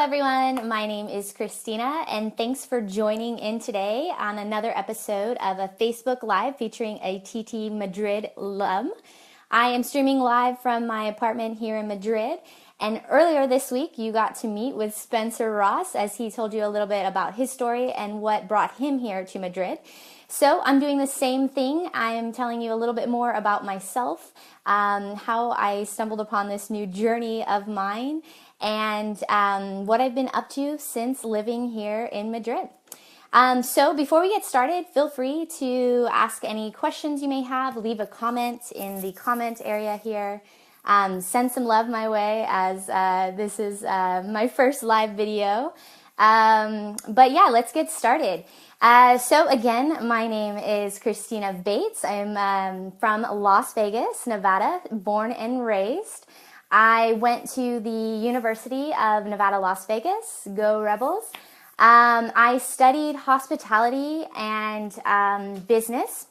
everyone, my name is Christina and thanks for joining in today on another episode of a Facebook Live featuring a TtMadrid alum. I am streaming live from my apartment here in Madrid, and earlier this week you got to meet with Spencer Ross as he told you a little bit about his story and what brought him here to Madrid. So I'm doing the same thing. I am telling you a little bit more about myself, how I stumbled upon this new journey of mine, and what I've been up to since living here in Madrid. So before we get started, feel free to ask any questions you may have. Leave a comment in the comment area here. Send some love my way as this is my first live video. But yeah, let's get started. So again, my name is Christina Bates. I'm from Las Vegas, Nevada, born and raised. I went to the University of Nevada, Las Vegas. Go Rebels. I studied hospitality and business.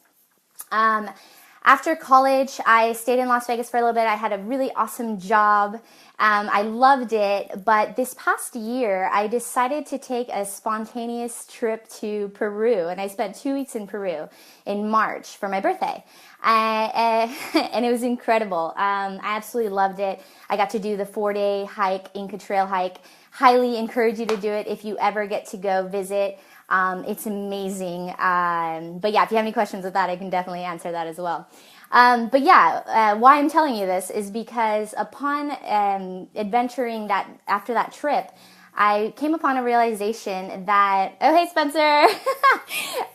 After college, I stayed in Las Vegas for a little bit. I had a really awesome job. I loved it, but this past year, I decided to take a spontaneous trip to Peru, and I spent 2 weeks in Peru in March for my birthday. And it was incredible. I absolutely loved it. I got to do the 4-day hike, Inca Trail hike. Highly encourage you to do it if you ever get to go visit. It's amazing. But yeah, if you have any questions with that, I can definitely answer that as well. But yeah, why I'm telling you this is because upon adventuring that after that trip, I came upon a realization that, oh, hey, Spencer.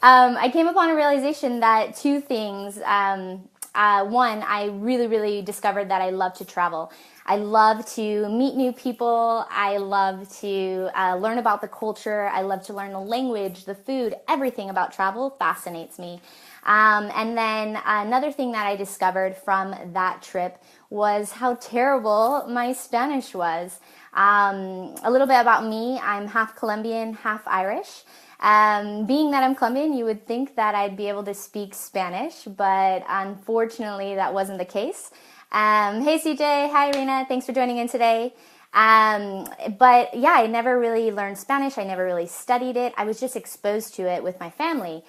I came upon a realization that two things. One, I really discovered that I love to travel. I love to meet new people. I love to learn about the culture. I love to learn the language, the food, everything about travel fascinates me. And then another thing that I discovered from that trip was how terrible my Spanish was. A little bit about me, I'm half Colombian, half Irish. Being that I'm Colombian, you would think that I'd be able to speak Spanish, but unfortunately that wasn't the case. Hey CJ, hi Irina, thanks for joining in today. But yeah, I never really learned Spanish, I never really studied it, I was just exposed to it with my family.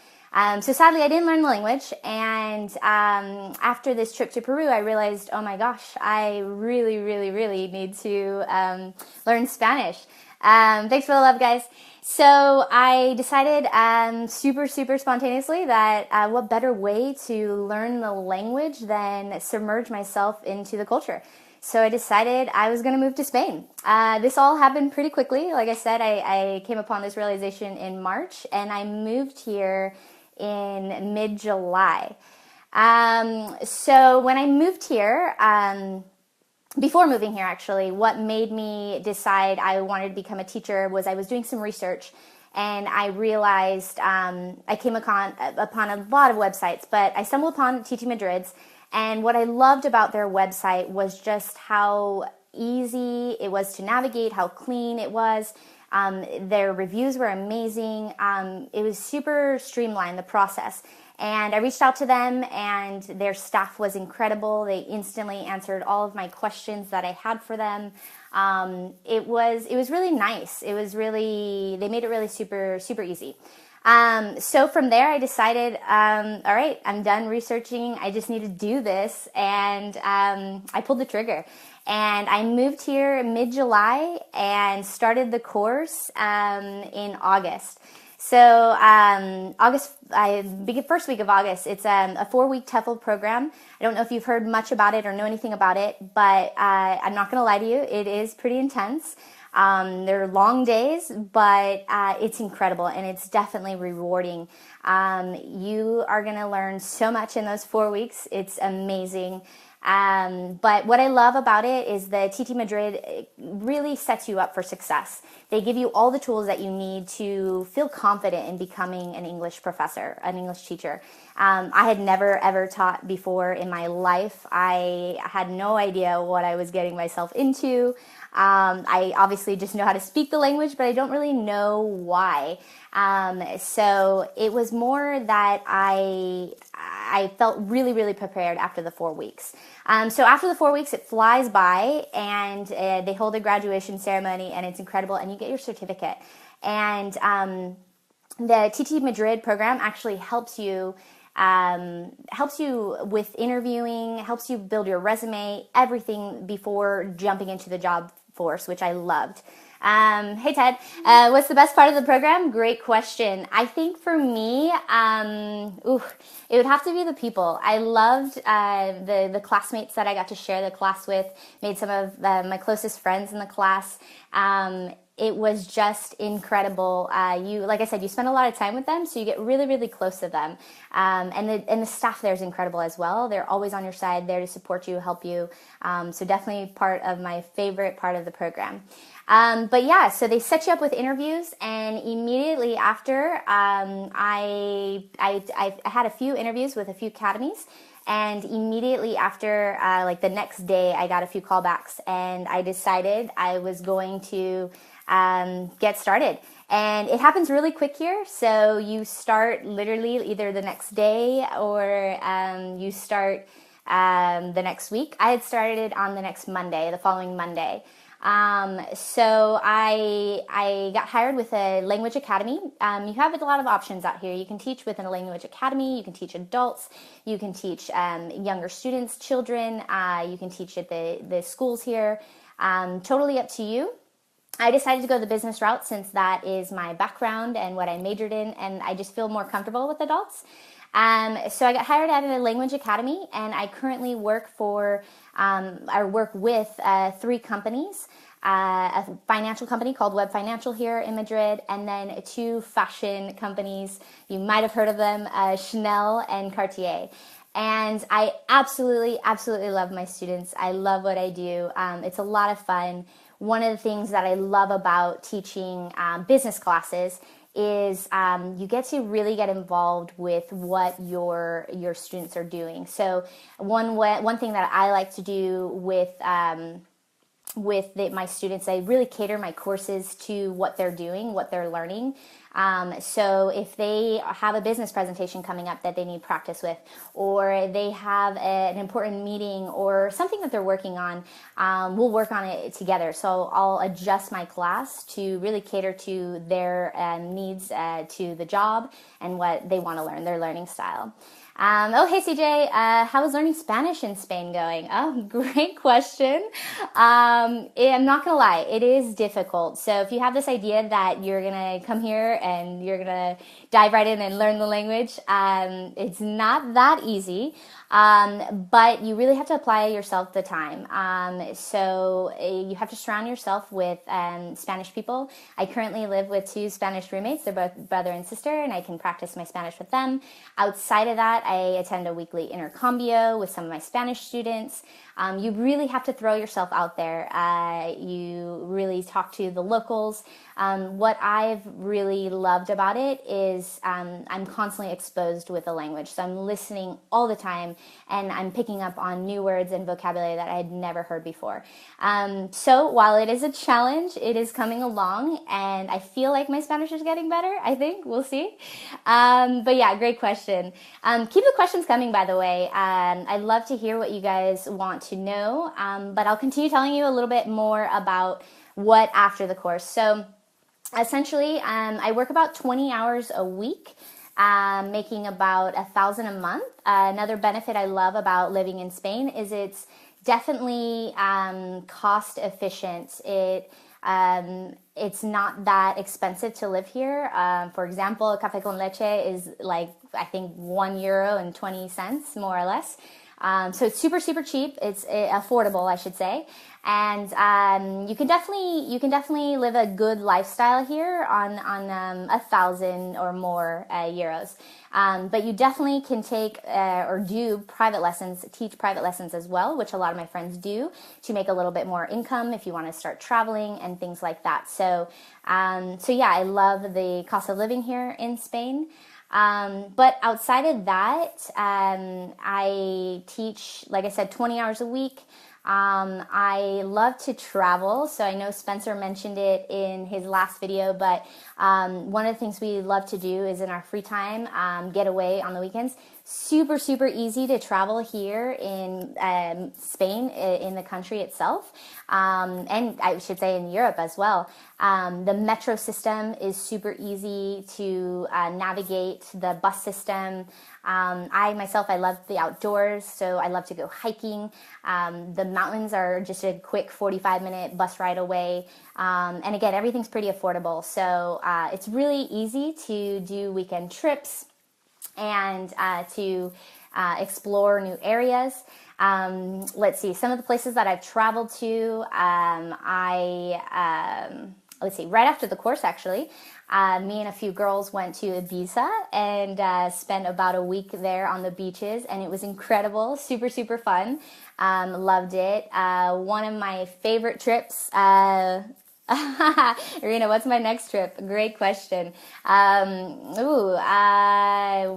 So sadly I didn't learn the language, and after this trip to Peru I realized, oh my gosh, I really need to learn Spanish. Thanks for the love, guys. So I decided super spontaneously that what better way to learn the language than submerge myself into the culture. So I decided I was going to move to Spain. This all happened pretty quickly. Like I said, I came upon this realization in March, and I moved here in mid-July. So when I moved here, before moving here, actually, what made me decide I wanted to become a teacher was I was doing some research, and I realized I came upon a lot of websites, but I stumbled upon TtMadrid's, and what I loved about their website was just how easy it was to navigate, how clean it was. Their reviews were amazing. It was super streamlined, the process. And I reached out to them, and their staff was incredible. They instantly answered all of my questions that I had for them. It was really nice. They made it really super easy. So from there, I decided, all right, I'm done researching. I just need to do this, and I pulled the trigger. And I moved here mid-July and started the course in August. So first week of August, it's a 4-week TEFL program. I don't know if you've heard much about it or know anything about it, but I'm not going to lie to you, it is pretty intense. They're long days, but it's incredible, and it's definitely rewarding. You are going to learn so much in those 4 weeks. It's amazing. But what I love about it is the TtMadrid really sets you up for success. They give you all the tools that you need to feel confident in becoming an English professor, an English teacher. I had never ever taught before in my life. I had no idea what I was getting myself into. I obviously just know how to speak the language, but I don't really know why. So it was more that I felt really, really prepared after the 4 weeks. So after the 4 weeks, it flies by, and they hold a graduation ceremony, and it's incredible, and you get your certificate. And the TtMadrid program actually helps you with interviewing, helps you build your resume, everything before jumping into the job force, which I loved. Hey Ted, what's the best part of the program? Great question. I think for me, it would have to be the people. I loved the classmates that I got to share the class with, made some of my closest friends in the class. It was just incredible. Like I said, you spend a lot of time with them, so you get really, really close to them. And the staff there is incredible as well. They're always on your side, there to support you, help you. So definitely part of my favorite part of the program. But yeah, so they set you up with interviews, and immediately after, I had a few interviews with a few academies. And immediately after, like the next day, I got a few callbacks, and I decided I was going to get started. And it happens really quick here. So you start literally either the next day or you start the next week. I had started on the next Monday, the following Monday. So I got hired with a language academy. You have a lot of options out here. You can teach within a language academy. You can teach adults. You can teach younger students, children. You can teach at the schools here. Totally up to you. I decided to go the business route since that is my background and what I majored in, and I just feel more comfortable with adults. So I got hired at a language academy, and I currently work with 3 companies. A financial company called Web Financial here in Madrid, and then 2 fashion companies. You might have heard of them, Chanel and Cartier. And I absolutely, absolutely love my students. I love what I do. It's a lot of fun. One of the things that I love about teaching business classes is you get to really get involved with what your students are doing. So one thing that I like to do with my students, I really cater my courses to what they're doing, what they're learning. So if they have a business presentation coming up that they need practice with, or they have an important meeting or something that they're working on, we'll work on it together. So I'll adjust my class to really cater to their needs, to the job and what they want to learn, their learning style. Hey CJ, how is learning Spanish in Spain going? Oh, great question. I'm not gonna lie, it is difficult. So if you have this idea that you're gonna come here and you're gonna dive right in and learn the language, it's not that easy. But you really have to apply yourself the time. So you have to surround yourself with Spanish people. I currently live with 2 Spanish roommates. They're both brother and sister, and I can practice my Spanish with them. Outside of that, I attend a weekly intercambio with some of my Spanish students. You really have to throw yourself out there. You really talk to the locals. What I've really loved about it is I'm constantly exposed with the language. So I'm listening all the time, and I'm picking up on new words and vocabulary that I had never heard before. So while it is a challenge, it is coming along, and I feel like my Spanish is getting better, I think. We'll see. But yeah, great question. Keep the questions coming, by the way. I'd love to hear what you guys want to know, but I'll continue telling you a little bit more about what after the course. So essentially, I work about 20 hours a week, making about $1,000 a month. Another benefit I love about living in Spain is it's definitely cost efficient. It's not that expensive to live here. For example, café con leche is like, I think €1.20, more or less. So it's super, super cheap. It's affordable, I should say. And you can definitely live a good lifestyle here on 1,000 or more euros. But you definitely can take or do private lessons, teach private lessons as well, which a lot of my friends do, to make a little bit more income if you want to start traveling and things like that. So yeah, I love the cost of living here in Spain. But outside of that, I teach, like I said, 20 hours a week. I love to travel. So I know Spencer mentioned it in his last video, but one of the things we love to do is in our free time, get away on the weekends. super, super easy to travel here in Spain, in the country itself, and I should say in Europe as well. The metro system is super easy to navigate. The bus system. I myself, I love the outdoors, so I love to go hiking. The mountains are just a quick 45-minute bus ride away. And again, everything's pretty affordable. So it's really easy to do weekend trips and to explore new areas. Let's see, some of the places that I've traveled to, let's see, right after the course, actually, me and a few girls went to Ibiza and spent about a week there on the beaches, and it was incredible, super, super fun. Loved it. One of my favorite trips, Irina, what's my next trip? Great question.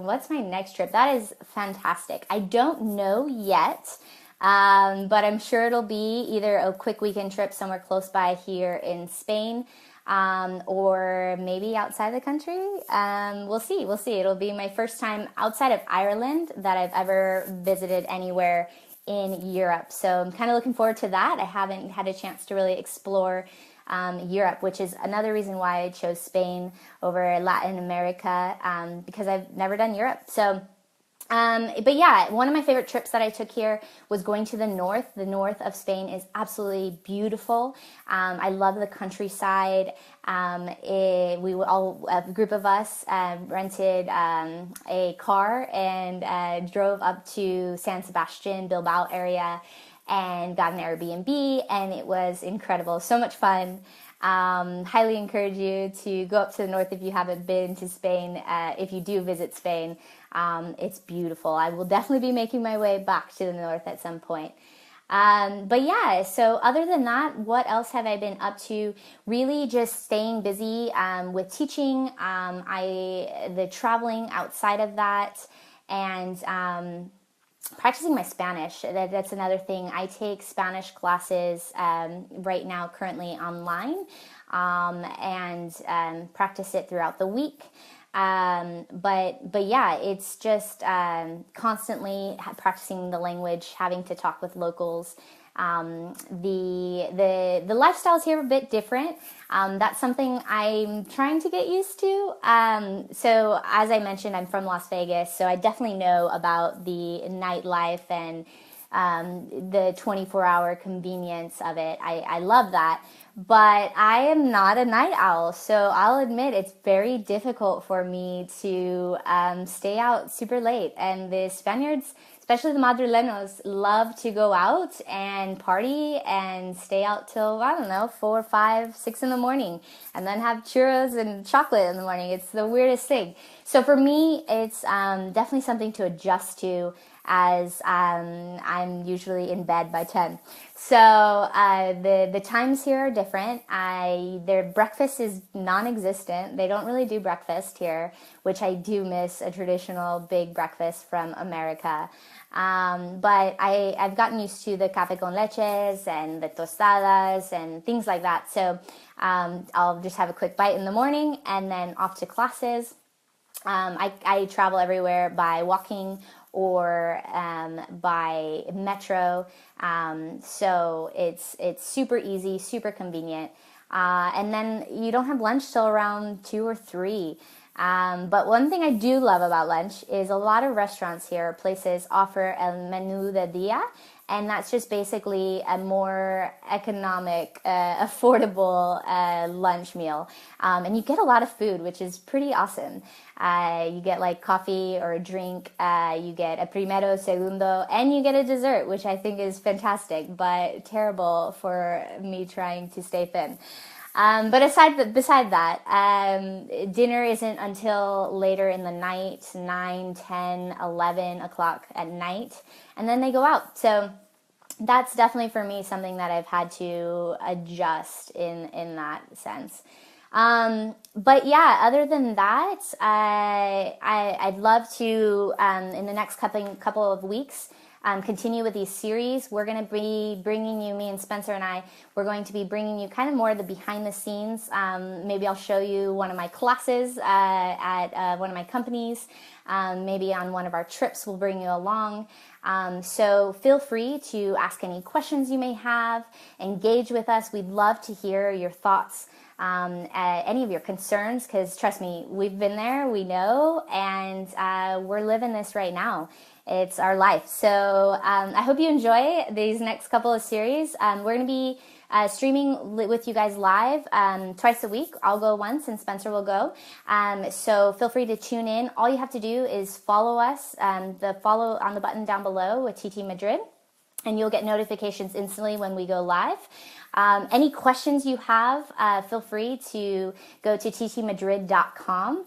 What's my next trip? That is fantastic. I don't know yet. But I'm sure it'll be either a quick weekend trip somewhere close by here in Spain, or maybe outside the country. We'll see. It'll be my first time outside of Ireland that I've ever visited anywhere in Europe. So I'm kind of looking forward to that. I haven't had a chance to really explore Europe, which is another reason why I chose Spain over Latin America, because I've never done Europe. So but yeah, one of my favorite trips that I took here was going to the north. The north of Spain is absolutely beautiful. I love the countryside. A group of us rented a car and drove up to San Sebastian, Bilbao area, and got an Airbnb, and it was incredible. So much fun. Highly encourage you to go up to the north if you haven't been to Spain. If you do visit Spain, it's beautiful. I will definitely be making my way back to the north at some point. But yeah, so other than that, what else have I been up to? Really just staying busy with teaching, the traveling outside of that, and practicing my Spanish. That's another thing. I take Spanish classes right now, currently online, and practice it throughout the week. But yeah, it's just constantly practicing the language, having to talk with locals. The lifestyles here are a bit different. That's something I'm trying to get used to. So as I mentioned, I'm from Las Vegas, so I definitely know about the nightlife and the 24-hour convenience of it. I love that. But I am not a night owl, so I'll admit it's very difficult for me to stay out super late. And the Spaniards, especially the Madrileños, love to go out and party and stay out till, I don't know, 4, 5, 6 in the morning, and then have churros and chocolate in the morning. It's the weirdest thing. So for me, it's definitely something to adjust to, as I'm usually in bed by 10. So the times here are different. Their breakfast is non-existent. They don't really do breakfast here, which I do miss a traditional big breakfast from America. But I've gotten used to the café con leches and the tostadas and things like that. So I'll just have a quick bite in the morning and then off to classes. I travel everywhere by walking or by metro, so it's super easy, super convenient, and then you don't have lunch till around 2 or 3. But one thing I do love about lunch is a lot of restaurants here, places offer el menú de día, and that's just basically a more economic, affordable lunch meal. And you get a lot of food, which is pretty awesome. You get like coffee or a drink, you get a primero, segundo, and you get a dessert, which I think is fantastic, but terrible for me trying to stay thin. But beside that, dinner isn't until later in the night, 9, 10, 11 o'clock at night, and then they go out. So that's definitely for me something that I've had to adjust in that sense. But yeah, other than that, I'd love to, in the next couple of weeks, continue with these series. We're going to be bringing you, me and Spencer and I, we're going to be bringing you kind of more of the behind the scenes. Maybe I'll show you one of my classes at one of my companies. Maybe on one of our trips we'll bring you along. So feel free to ask any questions you may have, engage with us. We'd love to hear your thoughts, any of your concerns, because trust me, we've been there, we know, and we're living this right now. It's our life. So I hope you enjoy these next couple of series. We're going to be streaming with you guys live twice a week. I'll go once and Spencer will go. So feel free to tune in. All you have to do is follow us, the follow on the button down below with TtMadrid, and you'll get notifications instantly when we go live. Any questions you have, feel free to go to TtMadrid.com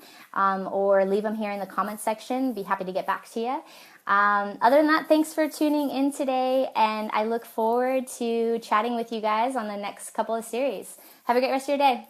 or leave them here in the comments section. Be happy to get back to you. Other than that, thanks for tuning in today, and I look forward to chatting with you guys on the next couple of series. Have a great rest of your day.